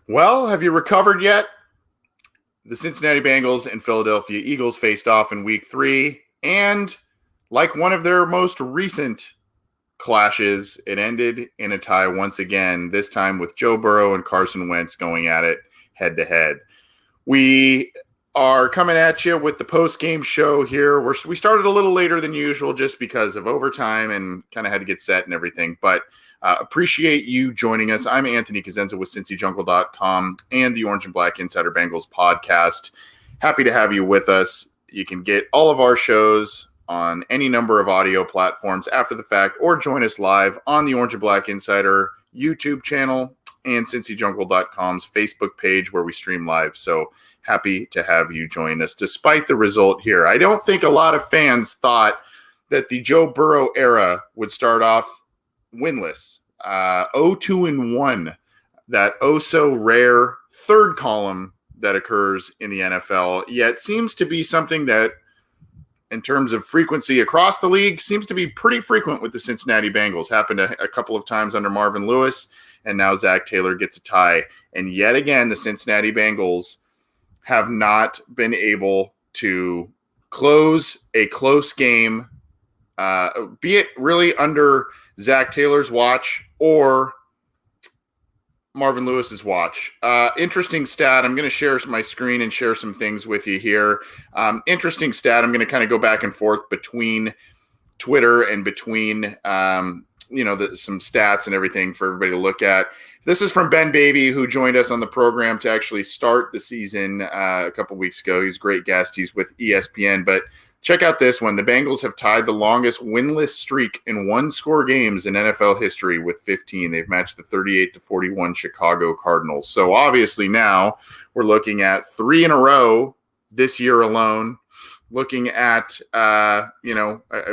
Well, have you recovered yet? The Cincinnati Bengals and Philadelphia Eagles faced off in week 3, and like one of their most recent clashes, it ended in a tie once again, this time with Joe Burrow and Carson Wentz going at it head to head. We are coming at you with the post-game show here. We started a little later than usual just because of overtime and kind of had to get set and everything, but appreciate you joining us. I'm Anthony Cosenza with CincyJungle.com and the Orange and Black Insider Bengals podcast. Happy to have you with us. You can get all of our shows on any number of audio platforms after the fact, or join us live on the Orange and Black Insider YouTube channel and CincyJungle.com's Facebook page where we stream live. So happy to have you join us despite the result here. I don't think a lot of fans thought that the Joe Burrow era would start off winless. 0-2-1, that so rare third column that occurs in the NFL, yet seems to be something that, in terms of frequency across the league, seems to be pretty frequent with the Cincinnati Bengals. Happened a couple of times under Marvin Lewis, and now Zach Taylor gets a tie. And yet again, the Cincinnati Bengals have not been able to close a close game, be it really under Zach Taylor's watch or Marvin Lewis's watch. Interesting stat. I'm going to share my screen and share some things with you here. Interesting stat. I'm going to kind of go back and forth between Twitter and between, some stats and everything for everybody to look at. This is from Ben Baby, who joined us on the program to actually start the season a couple weeks ago. He's a great guest. He's with ESPN, but check out this one. The Bengals have tied the longest winless streak in one-score games in NFL history with 15. They've matched the 38-41 Chicago Cardinals. So obviously now we're looking at 3 in a row this year alone. Looking at, I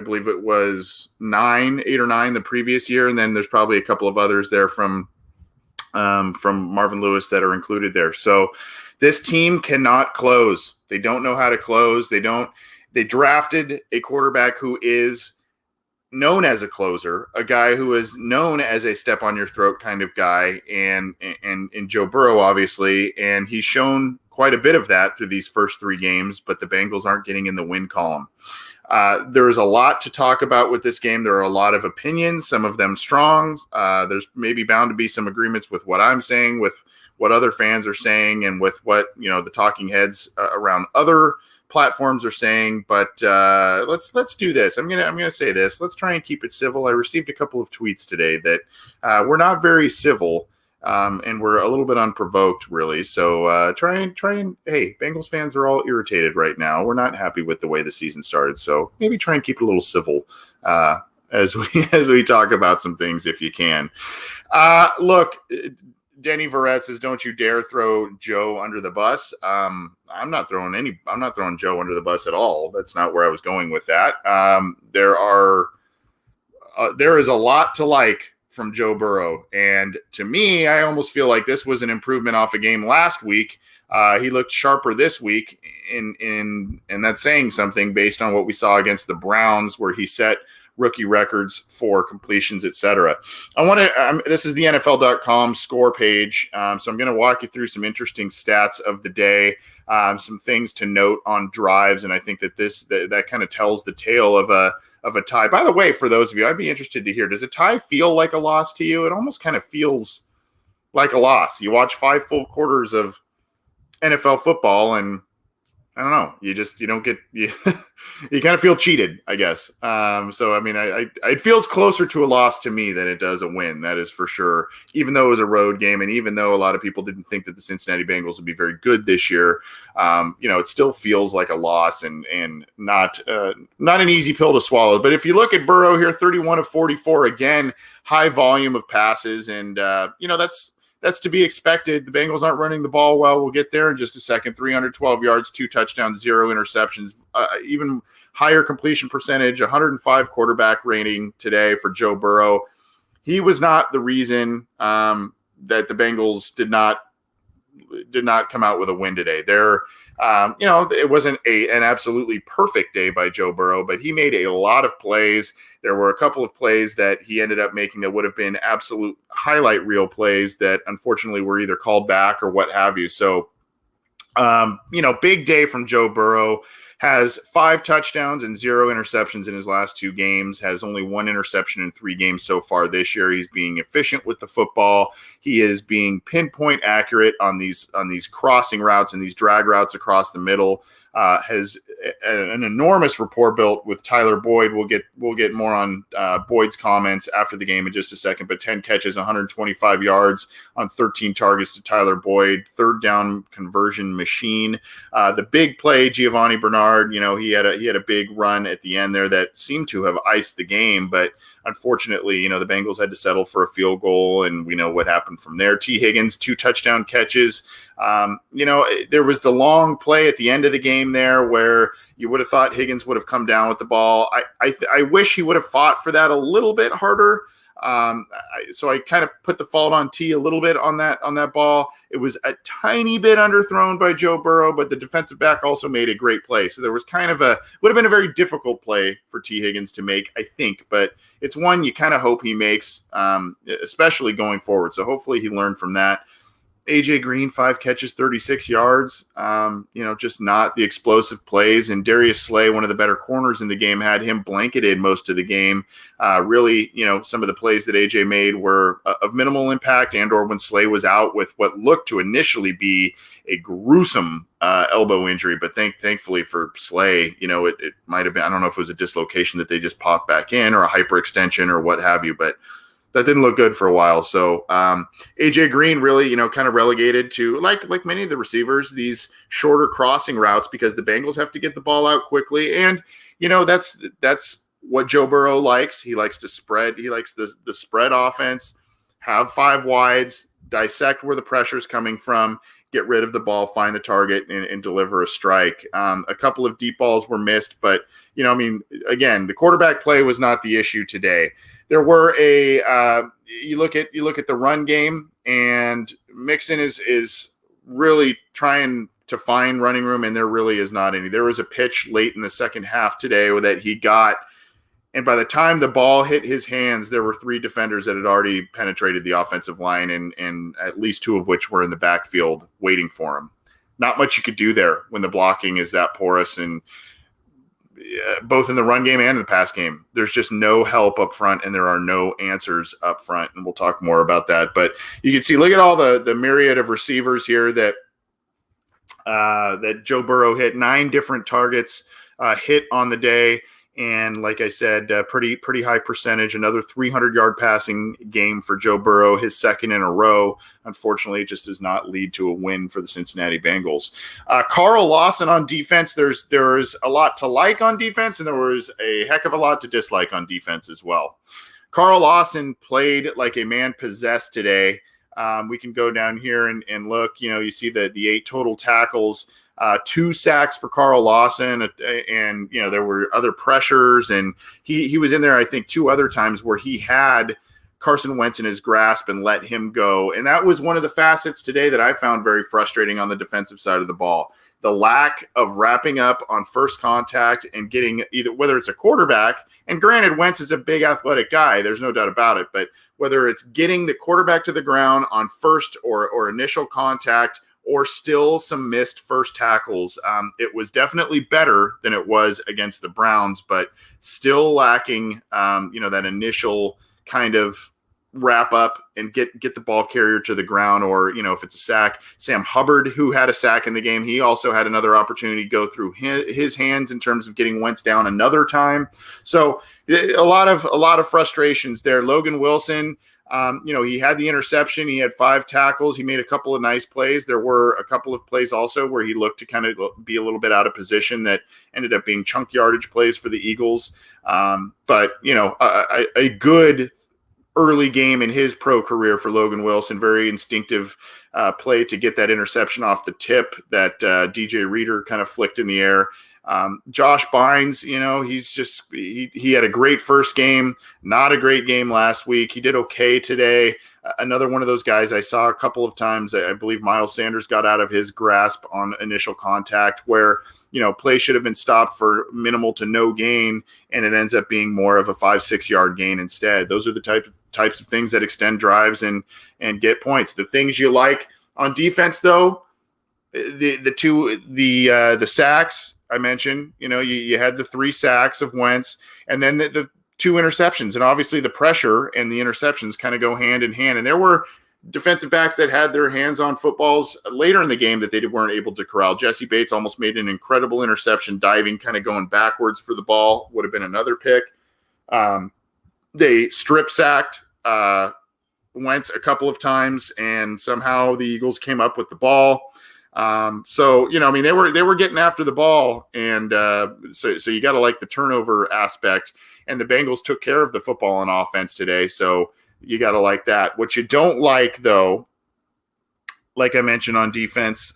believe it was 8 or 9 the previous year, and then there's probably a couple of others there from Marvin Lewis that are included there. So this team cannot close. They don't know how to close. They drafted a quarterback who is known as a closer, a guy who is known as a step on your throat kind of guy, and Joe Burrow, obviously, and he's shown quite a bit of that through these first 3 games, but the Bengals aren't getting in the win column. There is a lot to talk about with this game. There are a lot of opinions, some of them strong. There's maybe bound to be some agreements with what I'm saying, with what other fans are saying, and with what the talking heads around other platforms are saying. But let's do this. I'm gonna say this. Let's try and keep it civil. I received a couple of tweets today that we're not very civil. And we're a little bit unprovoked, really. So try and. Hey, Bengals fans are all irritated right now. We're not happy with the way the season started. So maybe try and keep it a little civil as we talk about some things, if you can. Look, Denny Verrett says, "Don't you dare throw Joe under the bus." I'm not throwing Joe under the bus at all. That's not where I was going with that. There is a lot to like from Joe Burrow. And to me, I almost feel like this was an improvement off a game last week. He looked sharper this week, and that's saying something based on what we saw against the Browns, where he set rookie records for completions, etc. This is the NFL.com score page. So I'm going to walk you through some interesting stats of the day, some things to note on drives. And I think that that kind of tells the tale of a tie. By the way, for those of you, I'd be interested to hear, does a tie feel like a loss to you? It almost kind of feels like a loss. You watch 5 full quarters of NFL football, and I don't know, you kind of feel cheated, I guess. So, I mean, it feels closer to a loss to me than it does a win. That is for sure. Even though it was a road game, and even though a lot of people didn't think that the Cincinnati Bengals would be very good this year, it still feels like a loss and not an easy pill to swallow. But if you look at Burrow here, 31 of 44, again, high volume of passes, and that's to be expected. The Bengals aren't running the ball well. We'll get there in just a second. 312 yards, 2 touchdowns, 0 interceptions, even higher completion percentage, 105 quarterback rating today for Joe Burrow. He was not the reason that the Bengals did not come out with a win today. It wasn't an absolutely perfect day by Joe Burrow, but he made a lot of plays. There were a couple of plays that he ended up making that would have been absolute highlight reel plays that unfortunately were either called back or what have you. So, big day from Joe Burrow. Has 5 touchdowns and 0 interceptions in his last 2 games, has only 1 interception in 3 games so far this year. He's being efficient with the football. He is being pinpoint accurate on these crossing routes and these drag routes across the middle. Has an enormous rapport built with Tyler Boyd. We'll get more on Boyd's comments after the game in just a second, but 10 catches, 125 yards on 13 targets to Tyler Boyd, 3rd down conversion machine. The big play, Giovanni Bernard, he had a big run at the end there that seemed to have iced the game, but unfortunately, the Bengals had to settle for a field goal, and we know what happened from there. T. Higgins, 2 touchdown catches. There was the long play at the end of the game there where you would have thought Higgins would have come down with the ball. I wish he would have fought for that a little bit harder. So I kind of put the fault on T a little bit on that ball. It was a tiny bit underthrown by Joe Burrow, but the defensive back also made a great play. So there was would have been a very difficult play for T. Higgins to make, I think, but it's one you kind of hope he makes, especially going forward. So hopefully he learned from that. AJ Green, 5 catches, 36 yards, just not the explosive plays. And Darius Slay, one of the better corners in the game, had him blanketed most of the game. Really, some of the plays that AJ made were of minimal impact, and or when Slay was out with what looked to initially be a gruesome elbow injury. But thankfully for Slay, it might have been, I don't know if it was a dislocation that they just popped back in or a hyperextension or what have you, but that didn't look good for a while. So AJ Green really, kind of relegated to like many of the receivers, these shorter crossing routes because the Bengals have to get the ball out quickly. And, that's what Joe Burrow likes. He likes to spread. He likes the spread offense, have 5 wides, dissect where the pressure is coming from, get rid of the ball, find the target, and deliver a strike. A couple of deep balls were missed, but, again, the quarterback play was not the issue today. There were you look at the run game, and Mixon is really trying to find running room, and there really is not any. There was a pitch late in the second half today that he got, and by the time the ball hit his hands, there were 3 defenders that had already penetrated the offensive line, and at least 2 of which were in the backfield waiting for him. Not much you could do there when the blocking is that porous, and both in the run game and in the pass game, there's just no help up front, and there are no answers up front. And we'll talk more about that. But you can see, look at all the myriad of receivers here that Joe Burrow hit. 9 different targets hit on the day. And like I said, pretty high percentage. Another 300-yard passing game for Joe Burrow, his 2nd in a row. Unfortunately, it just does not lead to a win for the Cincinnati Bengals. Carl Lawson on defense. There's a lot to like on defense, and there was a heck of a lot to dislike on defense as well. Carl Lawson played like a man possessed today. We can go down here and look. You see the 8 total tackles. 2 sacks for Carl Lawson, and there were other pressures, and he was in there, I think, 2 other times where he had Carson Wentz in his grasp and let him go. And that was one of the facets today that I found very frustrating on the defensive side of the ball. The lack of wrapping up on first contact and getting either, whether it's a quarterback, and granted, Wentz is a big athletic guy, there's no doubt about it, but whether it's getting the quarterback to the ground on first or initial contact, or still some missed first tackles. It was definitely better than it was against the Browns, but still lacking, that initial kind of wrap up and get the ball carrier to the ground, or, if it's a sack. Sam Hubbard, who had a sack in the game, he also had another opportunity to go through his hands in terms of getting Wentz down another time. So a lot of frustrations there. Logan Wilson, he had the interception. He had 5 tackles. He made a couple of nice plays. There were a couple of plays also where he looked to kind of be a little bit out of position that ended up being chunk yardage plays for the Eagles. But a good early game in his pro career for Logan Wilson. Very instinctive play to get that interception off the tip that DJ Reader kind of flicked in the air. Josh Bynes, he had a great first game, not a great game last week. He did okay today. Another one of those guys I saw a couple of times. I believe Miles Sanders got out of his grasp on initial contact where, play should have been stopped for minimal to no gain, and it ends up being more of a 5-6 yard gain instead. Those are the types of things that extend drives and get points. The things you like on defense, though, the sacks I mentioned, you had the 3 sacks of Wentz, and then the 2 interceptions, and obviously the pressure and the interceptions kind of go hand in hand. And there were defensive backs that had their hands on footballs later in the game that they weren't able to corral. Jesse Bates almost made an incredible interception, diving, kind of going backwards for the ball, would have been another pick. They strip sacked Wentz a couple of times, and somehow the Eagles came up with the ball. They were getting after the ball, and so you got to like the turnover aspect, and the Bengals took care of the football on offense today. So you got to like that. What you don't like, though, like I mentioned on defense,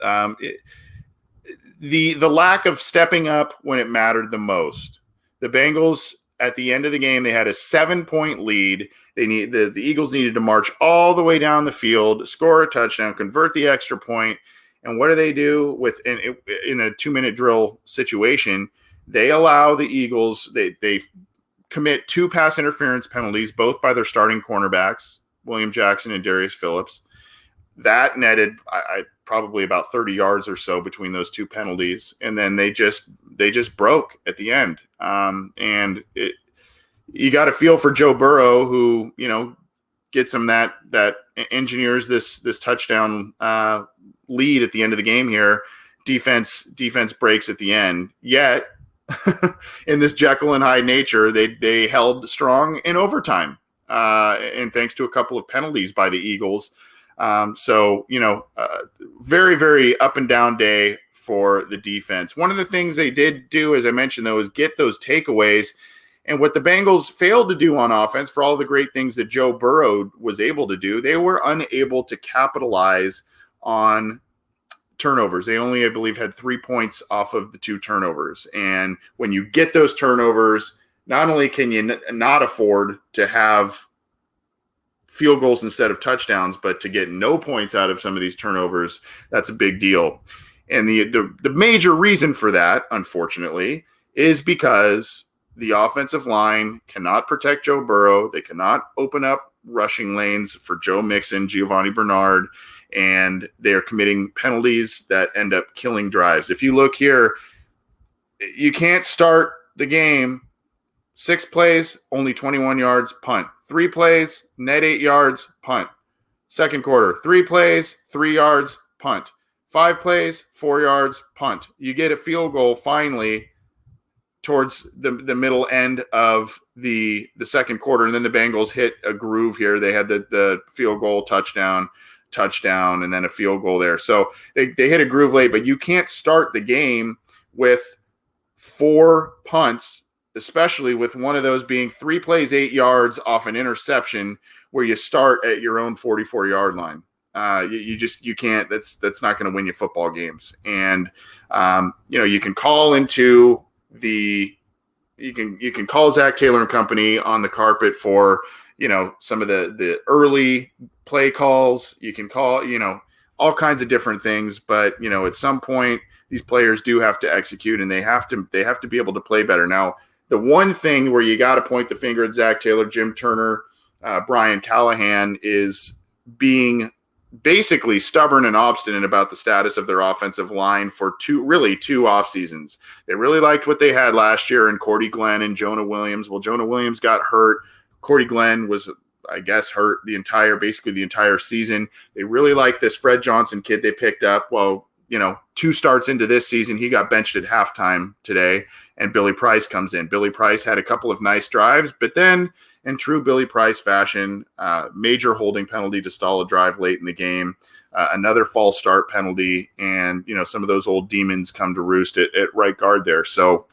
the lack of stepping up when it mattered the most. The Bengals at the end of the game, they had a 7-point lead. The Eagles needed to march all the way down the field, score a touchdown, convert the extra point. And what do they do in a 2-minute drill situation? They allow the Eagles, they commit 2 pass interference penalties, both by their starting cornerbacks, William Jackson and Darius Phillips. That netted probably about 30 yards or so between those 2 penalties. And then they just broke at the end. You got to feel for Joe Burrow, who, gets him that engineers this touchdown lead at the end of the game here. Defense breaks at the end. Yet, in this Jekyll and Hyde nature, they held strong in overtime, and thanks to a couple of penalties by the Eagles. Very, very up and down day for the defense. One of the things they did do, as I mentioned, though, is get those takeaways. And what the Bengals failed to do on offense, for all the great things that Joe Burrow was able to do, they were unable to capitalize on turnovers. They only, I believe, had 3 points off of the 2 turnovers. And when you get those turnovers, not only can you not afford to have field goals instead of touchdowns, but to get no points out of some of these turnovers, that's a big deal. And the major reason for that, unfortunately, is because the offensive line cannot protect Joe Burrow. They cannot open up rushing lanes for Joe Mixon, Giovanni Bernard, and they are committing penalties that end up killing drives. If you look here, you can't start the game 6 plays, only 21 yards, punt. 3 plays, net 8 yards, punt. Second quarter, 3 plays, 3 yards, punt. 5 plays, 4 yards, punt. You get a field goal finally towards the middle end of the second quarter, and then the Bengals hit a groove here. They had the field goal, touchdown, and then a field goal there. So they hit a groove late, but you can't start the game with 4 punts, especially with one of those being 3 plays, 8 yards off an interception, where you start at your own 44-yard line. You can't. That's not going to win you football games. And you can call into you can call Zach Taylor and company on the carpet for some of the early play calls. You can call all kinds of different things, but at some point these players do have to execute, and they have to be able to play better. Now, the one thing where you got to point the finger at Zach Taylor, Jim Turner, Brian Callahan, is being basically stubborn and obstinate about the status of their offensive line for two off seasons. They really liked what they had last year in Cordy Glenn and Jonah Williams. Well, Jonah Williams got hurt. Cordy Glenn was, I guess, hurt basically the entire season. They really liked this Fred Johnson kid they picked up. Well, 2 starts into this season, he got benched at halftime today, and Billy Price comes in. Billy Price had a couple of nice drives, but then, in true Billy Price fashion, major holding penalty to stall a drive late in the game, another false start penalty, and some of those old demons come to roost at right guard there. So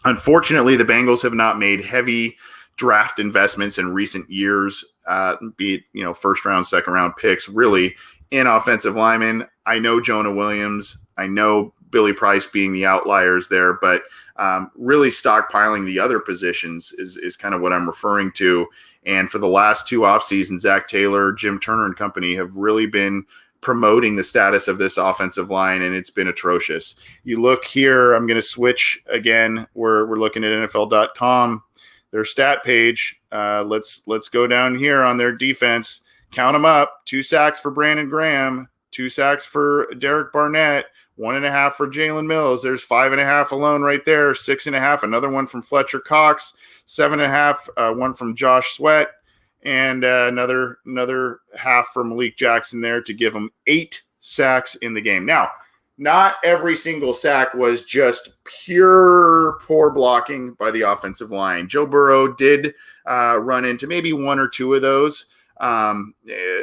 unfortunately, the Bengals have not made heavy draft investments in recent years, be it first round, second round picks, really, in offensive linemen. I know Jonah Williams, I know Billy Price being the outliers there, but really stockpiling the other positions is kind of what I'm referring to. And for the last 2 off seasons, Zach Taylor, Jim Turner and company have really been promoting the status of this offensive line, and it's been atrocious. You look here, I'm going to switch again. We're looking at NFL.com, their stat page. Let's go down here on their defense. Count them up: 2 sacks for Brandon Graham, 2 sacks for Derek Barnett, 1.5 for Jalen Mills. There's 5.5 alone right there. 6.5, another one from Fletcher Cox. 7.5, one from Josh Sweat, and another half for Malik Jackson there to give him 8 sacks in the game. Now, not every single sack was just pure poor blocking by the offensive line. Joe Burrow did run into maybe 1 or 2 of those.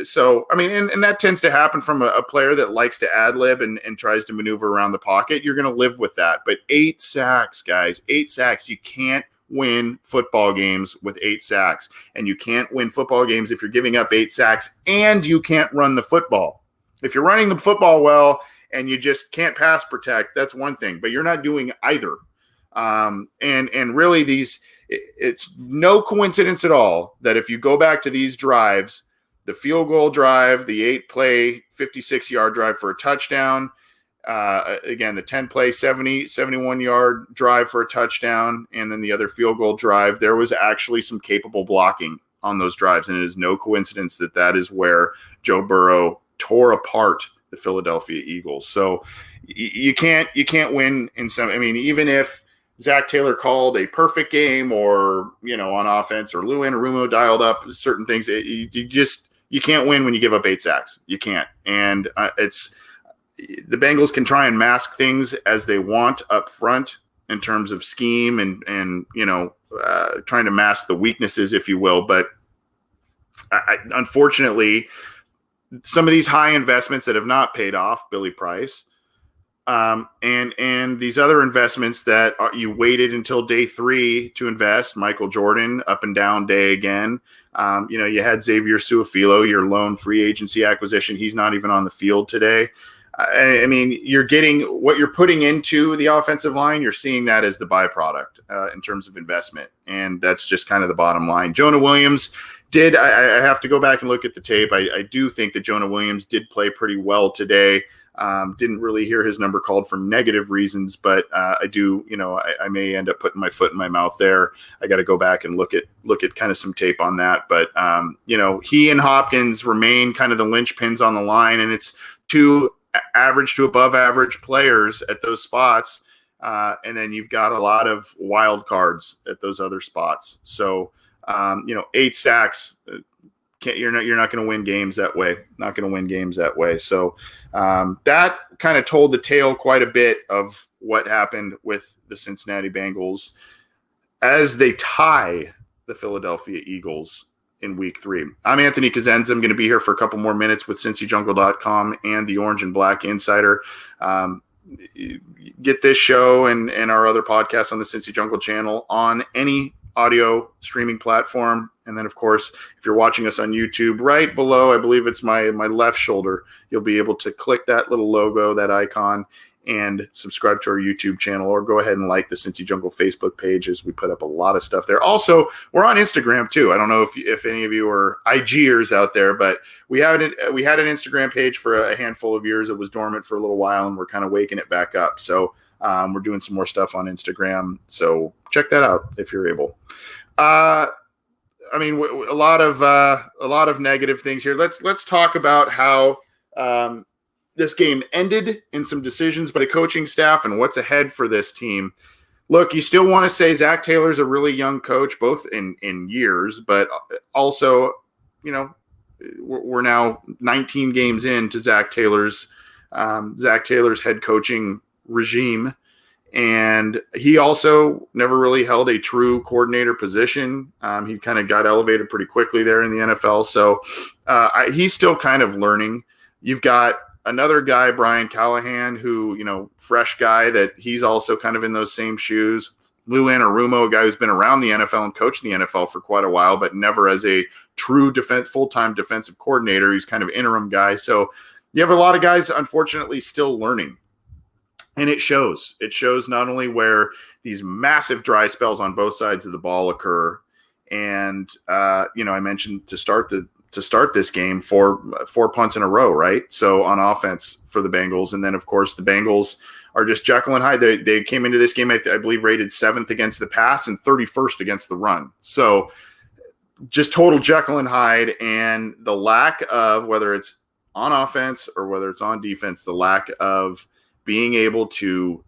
So, I mean, and that tends to happen from a player that likes to ad-lib and tries to maneuver around the pocket. You're going to live with that. But 8 sacks, guys, 8 sacks. You can't win football games with 8 sacks. And you can't win football games if you're giving up 8 sacks and you can't run the football. If you're running the football well and you just can't pass protect, that's one thing. But you're not doing either. And really it's no coincidence at all that if you go back to these drives, the field goal drive, the 8-play, 56-yard drive for a touchdown, again, the 10-play, 71-yard drive for a touchdown, and then the other field goal drive, there was actually some capable blocking on those drives. And it is no coincidence that that is where Joe Burrow tore apart the Philadelphia Eagles. So you can't win in some, I mean, even if Zach Taylor called a perfect game or, on offense, or Lou Anarumo dialed up certain things, you can't win when you give up 8 sacks. You can't. And the Bengals can try and mask things as they want up front in terms of scheme and trying to mask the weaknesses, if you will. But unfortunately, some of these high investments that have not paid off, Billy Price, and these other investments that you waited until day 3 to invest, Michael Jordan, up and down day again. You had Xavier Su'a-Filo, your lone free agency acquisition. He's not even on the field today. I mean, you're getting what you're putting into the offensive line. You're seeing that as the byproduct in terms of investment. And that's just kind of the bottom line. Jonah Williams I have to go back and look at the tape. I do think that Jonah Williams did play pretty well today. Didn't really hear his number called for negative reasons, but I do, I may end up putting my foot in my mouth there. I got to go back and look at kind of some tape on that. But, he and Hopkins remain kind of the linchpins on the line, and it's 2 average to above average players at those spots. And then you've got a lot of wild cards at those other spots. So, 8 sacks, you're not going to win games that way. Not going to win games that way. So that kind of told the tale quite a bit of what happened with the Cincinnati Bengals as they tie the Philadelphia Eagles in week 3. I'm Anthony Cosenza. I'm going to be here for a couple more minutes with CincyJungle.com and the Orange and Black Insider. Get this show and our other podcasts on the Cincy Jungle channel on any audio streaming platform. And then, of course, if you're watching us on YouTube, right below, I believe it's my left shoulder, you'll be able to click that little logo, that icon, and subscribe to our YouTube channel, or go ahead and like the Cincy Jungle Facebook page, as we put up a lot of stuff there. Also, we're on Instagram too. I don't know if any of you are IGers out there, but we had an Instagram page for a handful of years. It was dormant for a little while, and we're kind of waking it back up. So we're doing some more stuff on Instagram. So check that out if you're able. I mean, a lot of negative things here. Let's talk about how this game ended and some decisions by the coaching staff and what's ahead for this team. Look, you still want to say Zach Taylor's a really young coach, both in years, but also, we're now 19 games into Zach Taylor's head coaching regime. And he also never really held a true coordinator position. He kind of got elevated pretty quickly there in the NFL. So he's still kind of learning. You've got another guy, Brian Callahan, who, fresh guy, that he's also kind of in those same shoes. Lou Anarumo, a guy who's been around the NFL and coached the NFL for quite a while, but never as a true full-time defensive coordinator. He's kind of interim guy. So you have a lot of guys, unfortunately, still learning. And it shows. It shows not only where these massive dry spells on both sides of the ball occur, and I mentioned to start this game four punts in a row, right? So on offense for the Bengals, and then of course the Bengals are just Jekyll and Hyde. They came into this game, I believe, rated 7th against the pass and 31st against the run. So just total Jekyll and Hyde, and the lack of, whether it's on offense or whether it's on defense, the lack of being able to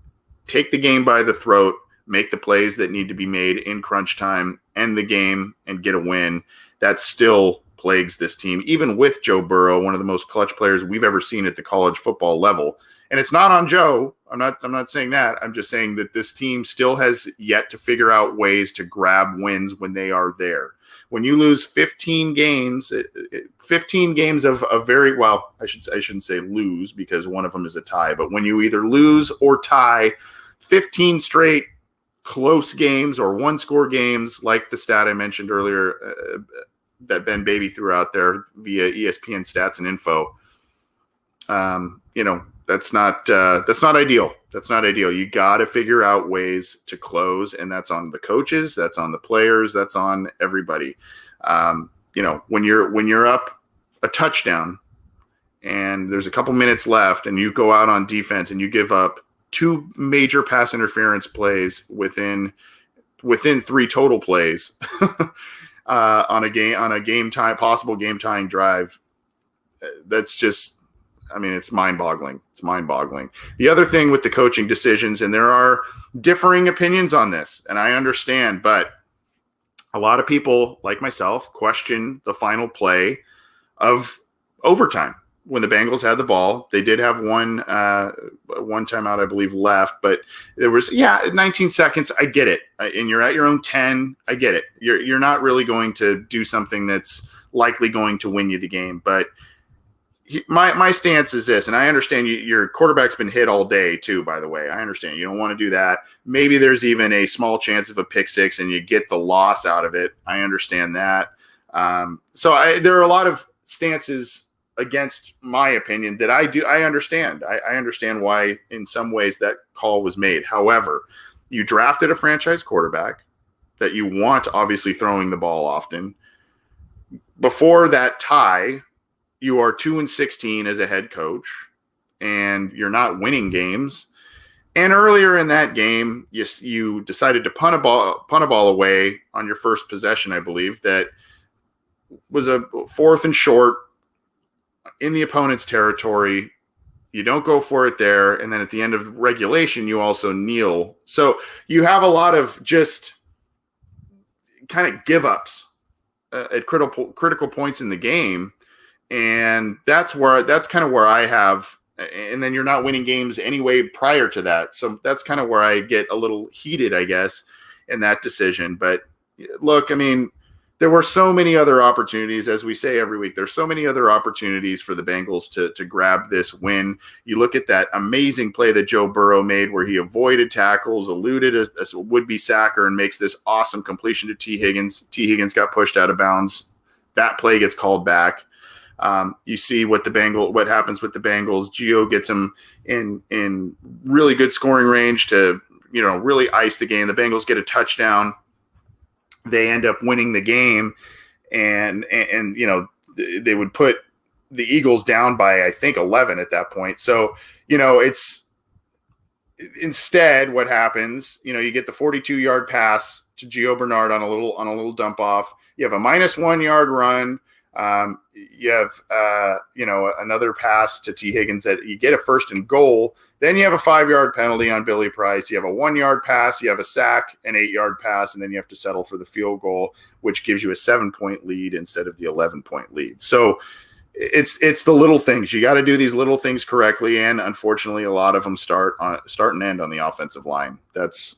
take the game by the throat, make the plays that need to be made in crunch time, end the game, and get a win, that still plagues this team, even with Joe Burrow, one of the most clutch players we've ever seen at the college football level. And it's not on Joe. I'm not saying that. I'm just saying that this team still has yet to figure out ways to grab wins when they are there. When you lose 15 games, 15 games of a very, well, I shouldn't say lose, because one of them is a tie, but when you either lose or tie 15 straight close games or one-score games, like the stat I mentioned earlier that Ben Baby threw out there via ESPN Stats and Info, that's not ideal. That's not ideal. You got to figure out ways to close, and that's on the coaches, that's on the players, that's on everybody. When you're up a touchdown and there's a couple minutes left, and you go out on defense and you give up 2 major pass interference plays within 3 total plays on a game time, possible game tying drive, that's just, it's mind-boggling. It's mind-boggling. The other thing with the coaching decisions, and there are differing opinions on this, and I understand, but a lot of people, like myself, question the final play of overtime. When the Bengals had the ball, they did have one timeout, I believe, left, but there was 19 seconds. I get it, and you're at your own 10. I get it. You're not really going to do something that's likely going to win you the game, but my stance is this, and I understand your quarterback's been hit all day too, by the way. I understand you don't want to do that. Maybe there's even a small chance of a pick six and you get the loss out of it. I understand that. There are a lot of stances against my opinion that I understand. I understand why in some ways that call was made. However, you drafted a franchise quarterback that you want obviously throwing the ball often. Before that tie, you are 2-16 as a head coach, and you're not winning games. And earlier in that game, you decided to punt a ball away on your first possession, I believe, that was a 4th and short in the opponent's territory. You don't go for it there, and then at the end of regulation, you also kneel. So you have a lot of just kind of give-ups at critical points in the game. And that's kind of where I have, and then you're not winning games anyway prior to that. So that's kind of where I get a little heated, I guess, in that decision. But look, there were so many other opportunities, as we say every week. There's so many other opportunities for the Bengals to grab this win. You look at that amazing play that Joe Burrow made where he avoided tackles, eluded a would-be sacker, and makes this awesome completion to T. Higgins. T. Higgins got pushed out of bounds. That play gets called back. You see what happens with the Bengals. Gio gets them in really good scoring range to, really ice the game. The Bengals get a touchdown. They end up winning the game, and they would put the Eagles down by, I think, 11 at that point. So, it's instead what happens, you get the 42-yard pass to Gio Bernard on a little dump off. You have a -1 yard run. You have, another pass to T. Higgins that you get a 1st and goal. Then you have a 5-yard penalty on Billy Price. You have a 1-yard pass. You have a sack, an 8-yard pass, and then you have to settle for the field goal, which gives you a 7-point lead instead of the 11-point lead. So it's the little things. You got to do these little things correctly, and unfortunately, a lot of them start and end on the offensive line. That's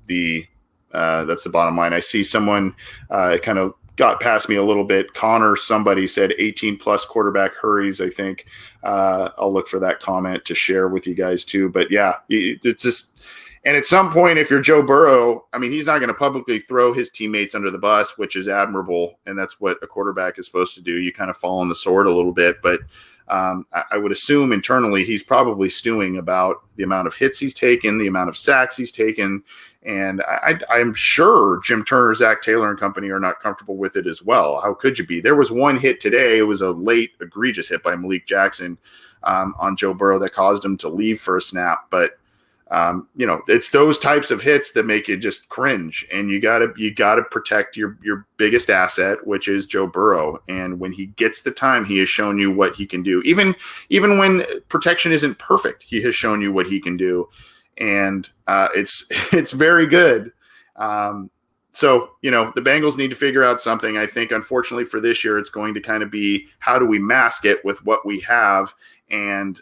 the bottom line. I see someone kind of got past me a little bit. Connor, somebody said 18+ quarterback hurries, I think. I'll look for that comment to share with you guys too. But yeah, it's just, And at some point, if you're Joe Burrow, I mean, he's not going to publicly throw his teammates under the bus, which is admirable. And that's what a quarterback is supposed to do. You kind of fall on the sword a little bit. But I would assume internally he's probably stewing about the amount of hits he's taken, the amount of sacks he's taken. And I'm sure Jim Turner, Zach Taylor, and company are not comfortable with it as well. How could you be? There was one hit today. It was a late, egregious hit by Malik Jackson on Joe Burrow that caused him to leave for a snap. But it's those types of hits that make you just cringe, and you gotta protect your biggest asset, which is Joe Burrow. And when he gets the time, he has shown you what he can do. Even when protection isn't perfect, he has shown you what he can do, and it's very good. So the Bengals need to figure out something. I think, unfortunately for this year, it's going to kind of be, how do we mask it with what we have? And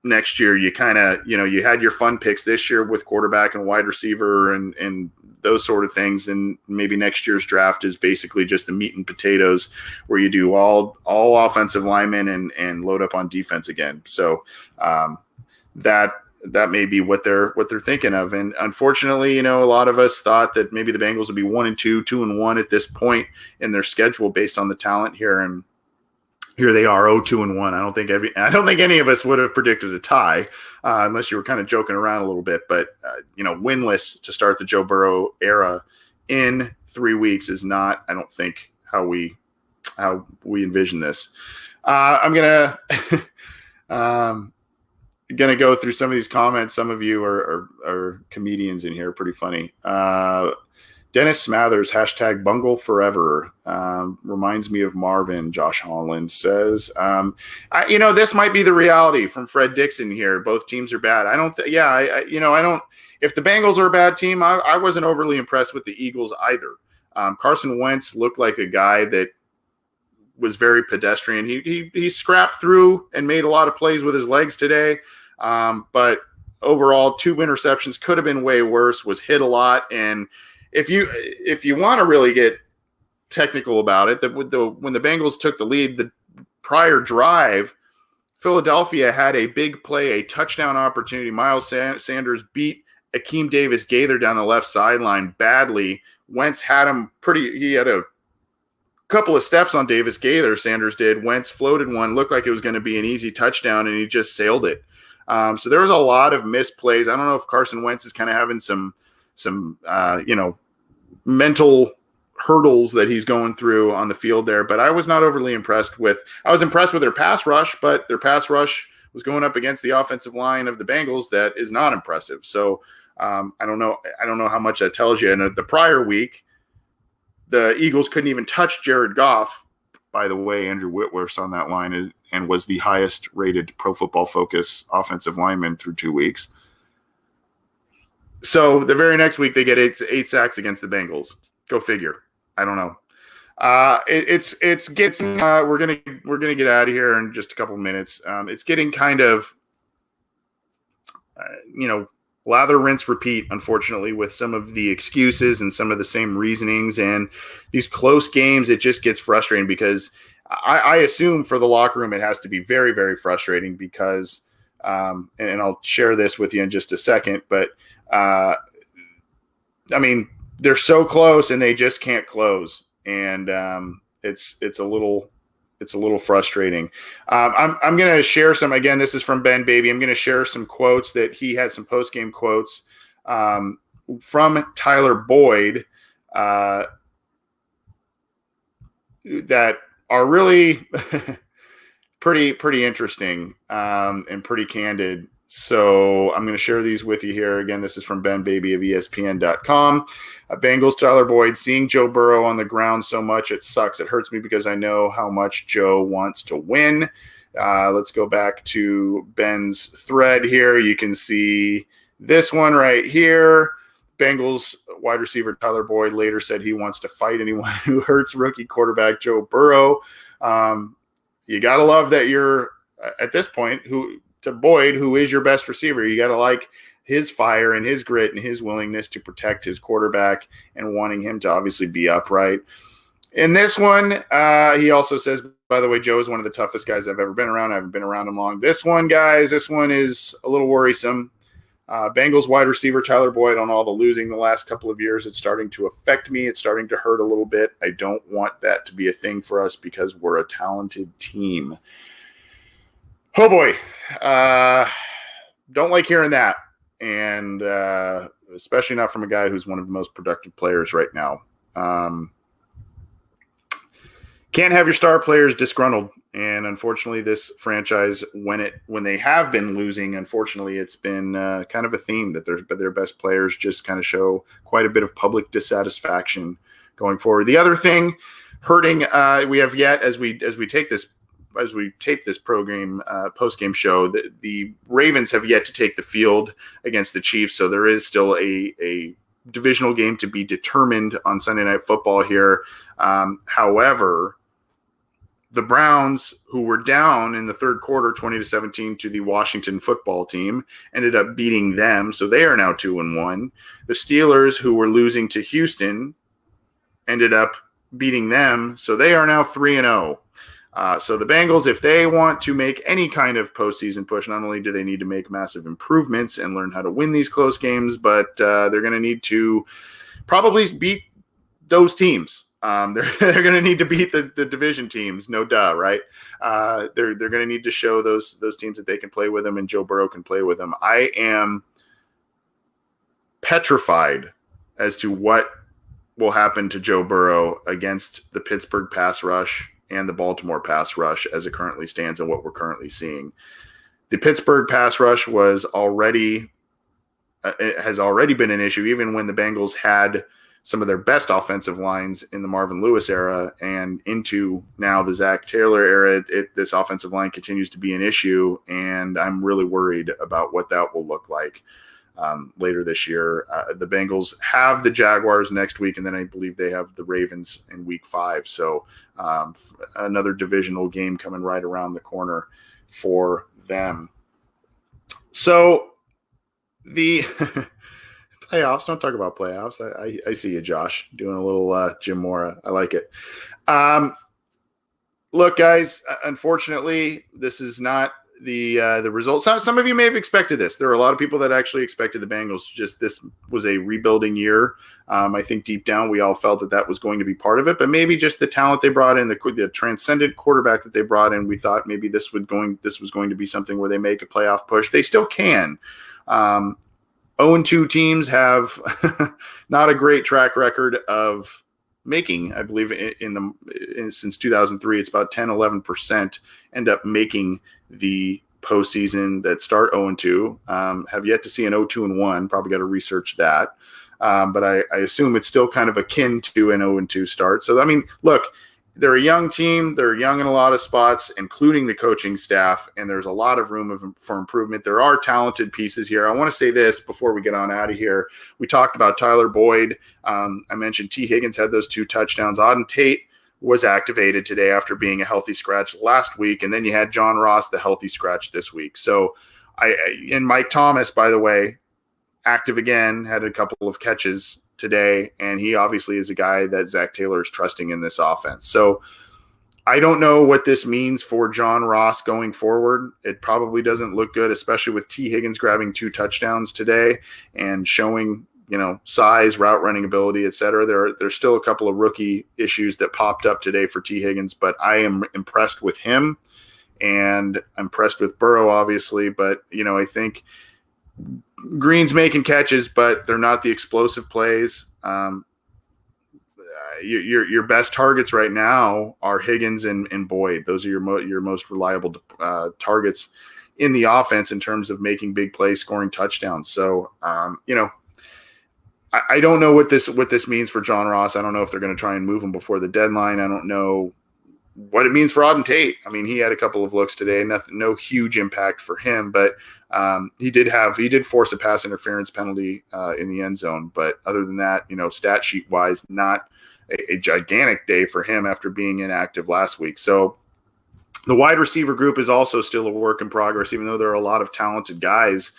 next year, you kind of, you had your fun picks this year with quarterback and wide receiver and those sort of things. And maybe next year's draft is basically just the meat and potatoes, where you do all offensive linemen and load up on defense again. So that may be what they're thinking of. And unfortunately, a lot of us thought that maybe the Bengals would be 1-2, 2-1 at this point in their schedule based on the talent here. And here they are, 2-1. I don't think any of us would have predicted a tie, unless you were kind of joking around a little bit. But winless to start the Joe Burrow era in 3 weeks is not, I don't think, how we envision this. I'm gonna go through some of these comments. Some of you are comedians in here, pretty funny. Dennis Smathers, #Bungle Forever. Reminds me of Marvin, Josh Holland says. This might be the reality from Fred Dixon here. Both teams are bad. If the Bengals are a bad team, I wasn't overly impressed with the Eagles either. Carson Wentz looked like a guy that was very pedestrian. He scrapped through and made a lot of plays with his legs today. But overall, 2 interceptions, could have been way worse, was hit a lot. And if you want to really get technical about it, when the Bengals took the lead, the prior drive, Philadelphia had a big play, a touchdown opportunity. Miles Sanders beat Akeem Davis-Gaither down the left sideline badly. Wentz had him he had a couple of steps on Davis-Gaither, Sanders did. Wentz floated one, looked like it was going to be an easy touchdown, and he just sailed it. So there was a lot of missed plays. I don't know if Carson Wentz is kind of having some mental hurdles that he's going through on the field there, but I was not overly impressed I was impressed with their pass rush, but their pass rush was going up against the offensive line of the Bengals. That is not impressive. So I don't know how much that tells you. And the prior week, the Eagles couldn't even touch Jared Goff. By the way, Andrew Whitworth's on that line and was the highest rated Pro Football Focus offensive lineman through 2 weeks. So the very next week they get eight sacks against the Bengals. Go figure. I don't know. It's getting. We're gonna get out of here in just a couple of minutes. It's getting kind of, lather, rinse, repeat. Unfortunately, with some of the excuses and some of the same reasonings and these close games, it just gets frustrating because I assume for the locker room it has to be very, very frustrating because, and I'll share this with you in just a second, but. They're so close and they just can't close. And it's a little frustrating. I'm going to share some, again, this is from Ben Baby. I'm going to share some quotes that he had, some post-game quotes from Tyler Boyd that are really pretty interesting and pretty candid. So I'm going to share these with you here. Again, this is from Ben Baby of ESPN.com. Bengals, Tyler Boyd, seeing Joe Burrow on the ground so much, it sucks. It hurts me because I know how much Joe wants to win. Let's go back to Ben's thread here. You can see this one right here. Bengals wide receiver Tyler Boyd later said he wants to fight anyone who hurts rookie quarterback Joe Burrow. You got to love that you're, at this point, to Boyd, who is your best receiver. You got to like his fire and his grit and his willingness to protect his quarterback and wanting him to obviously be upright. In this one, he also says, by the way, Joe is one of the toughest guys I've ever been around. I haven't been around him long. This one, guys, is a little worrisome. Bengals wide receiver Tyler Boyd, on all the losing the last couple of years, it's starting to affect me. It's starting to hurt a little bit. I don't want that to be a thing for us because we're a talented team. Oh boy. Don't like hearing that. And especially not from a guy who's one of the most productive players right now. Can't have your star players disgruntled. And unfortunately, this franchise, when they have been losing, unfortunately, it's been kind of a theme that their best players just kind of show quite a bit of public dissatisfaction going forward. The other thing hurting we have yet as we tape this program post-game show, the Ravens have yet to take the field against the Chiefs, so there is still a divisional game to be determined on Sunday Night Football here. However, the Browns, who were down in the third quarter 20-17 to the Washington football team, ended up beating them, so they are now 2-1. The Steelers, who were losing to Houston, ended up beating them, so they are now 3-0. So the Bengals, if they want to make any kind of postseason push, not only do they need to make massive improvements and learn how to win these close games, but they're going to need to probably beat those teams. They're going to need to beat the division teams, no duh, right? They're going to need to show those teams that they can play with them and Joe Burrow can play with them. I am petrified as to what will happen to Joe Burrow against the Pittsburgh pass rush and the Baltimore pass rush as it currently stands and what we're currently seeing. The Pittsburgh pass rush has already been an issue, even when the Bengals had some of their best offensive lines in the Marvin Lewis era and into now the Zach Taylor era. This offensive line continues to be an issue, and I'm really worried about what that will look like later this year. The Bengals have the Jaguars next week, and then I believe they have the Ravens in week 5. So another divisional game coming right around the corner for them. So the playoffs, don't talk about playoffs. I see you, Josh, doing a little Jim Mora. I like it. Look, guys, unfortunately, this is not the result. Some of you may have expected this. There are a lot of people that actually expected the Bengals. Just this was a rebuilding year. I think deep down we all felt that was going to be part of it, but maybe just the talent they brought in, the transcendent quarterback that they brought in, we thought maybe this was going to be something where they make a playoff push. They still can. 0-2 teams have not a great track record of making, I believe, since 2003, it's about 10-11% end up making the postseason that start 0-2. Have yet to see an 0-2-1. Probably got to research that. But I assume it's still kind of akin to an 0-2 start. So, I mean, look, they're a young team. They're young in a lot of spots, including the coaching staff, and there's a lot of room for improvement. There are talented pieces here. I want to say this before we get on out of here. We talked about Tyler Boyd. I mentioned T. Higgins had those 2 touchdowns. Auden Tate was activated today after being a healthy scratch last week, and then you had John Ross, the healthy scratch this week. So, and Mike Thomas, by the way, active again, had a couple of catches today, and he obviously is a guy that Zach Taylor is trusting in this offense. So I don't know what this means for John Ross going forward. It probably doesn't look good, especially with T. Higgins grabbing 2 touchdowns today and showing, size, route running ability, et cetera. There's still a couple of rookie issues that popped up today for T. Higgins, but I am impressed with him and I'm impressed with Burrow, obviously. But, I think Green's making catches, but they're not the explosive plays. Your best targets right now are Higgins and Boyd. Those are your most reliable targets in the offense in terms of making big plays, scoring touchdowns. So, I don't know what this means for John Ross. I don't know if they're going to try and move him before the deadline. I don't know what it means for Auden Tate. I mean, he had a couple of looks today, no huge impact for him, but he did force a pass interference penalty in the end zone. But other than that, stat sheet wise, not a gigantic day for him after being inactive last week. So the wide receiver group is also still a work in progress, even though there are a lot of talented guys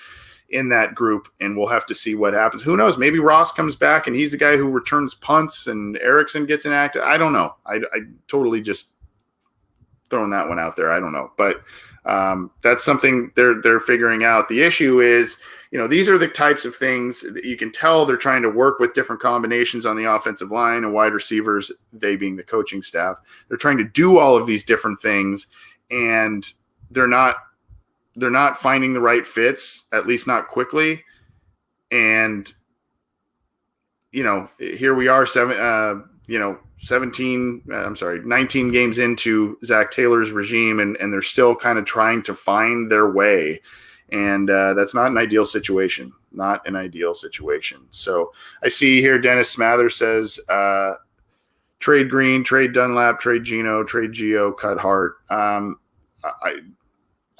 in that group, and we'll have to see what happens. Who knows? Maybe Ross comes back and he's the guy who returns punts and Erickson gets inactive. I don't know. I totally just throwing that one out there. I don't know, but that's something they're figuring out. The issue is, these are the types of things that you can tell they're trying to work with different combinations on the offensive line and wide receivers, they being the coaching staff. They're trying to do all of these different things, and they're not finding the right fits, at least not quickly. And, here we are 19 games into Zach Taylor's regime, and they're still kind of trying to find their way. And that's not an ideal situation. Not an ideal situation. So I see here Dennis Smather says, trade Green, trade Dunlap, trade Geno, trade Gio, cut Hart. I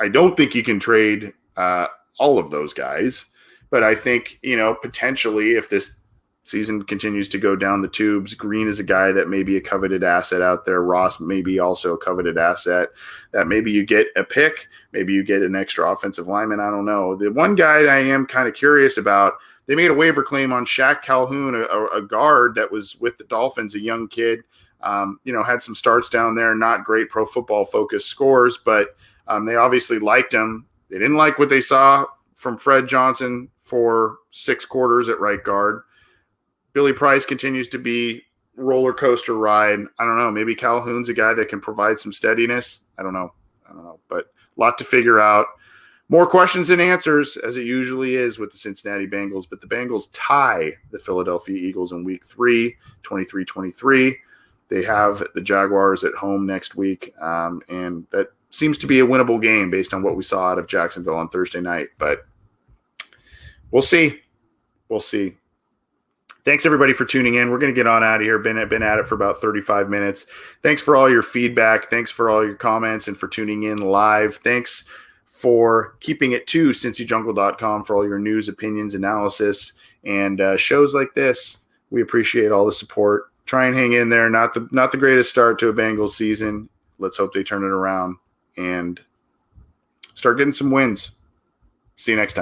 don't think you can trade all of those guys, but I think, potentially if this season continues to go down the tubes, Green is a guy that may be a coveted asset out there. Ross may be also a coveted asset that maybe you get a pick, maybe you get an extra offensive lineman. I don't know. The one guy that I am kind of curious about, they made a waiver claim on Shaq Calhoun, a guard that was with the Dolphins, a young kid, had some starts down there, not great Pro Football Focus scores, but they obviously liked him. They didn't like what they saw from Fred Johnson for 6 quarters at right guard. Billy Price continues to be roller coaster ride. I don't know. Maybe Calhoun's a guy that can provide some steadiness. I don't know. But a lot to figure out. More questions than answers, as it usually is with the Cincinnati Bengals. But the Bengals tie the Philadelphia Eagles in Week 3, 23-23. They have the Jaguars at home next week, and that seems to be a winnable game based on what we saw out of Jacksonville on Thursday night. But we'll see. We'll see. Thanks, everybody, for tuning in. We're going to get on out of here. Been at it for about 35 minutes. Thanks for all your feedback. Thanks for all your comments and for tuning in live. Thanks for keeping it to cincyjungle.com for all your news, opinions, analysis, and shows like this. We appreciate all the support. Try and hang in there. Not the greatest start to a Bengals season. Let's hope they turn it around and start getting some wins. See you next time.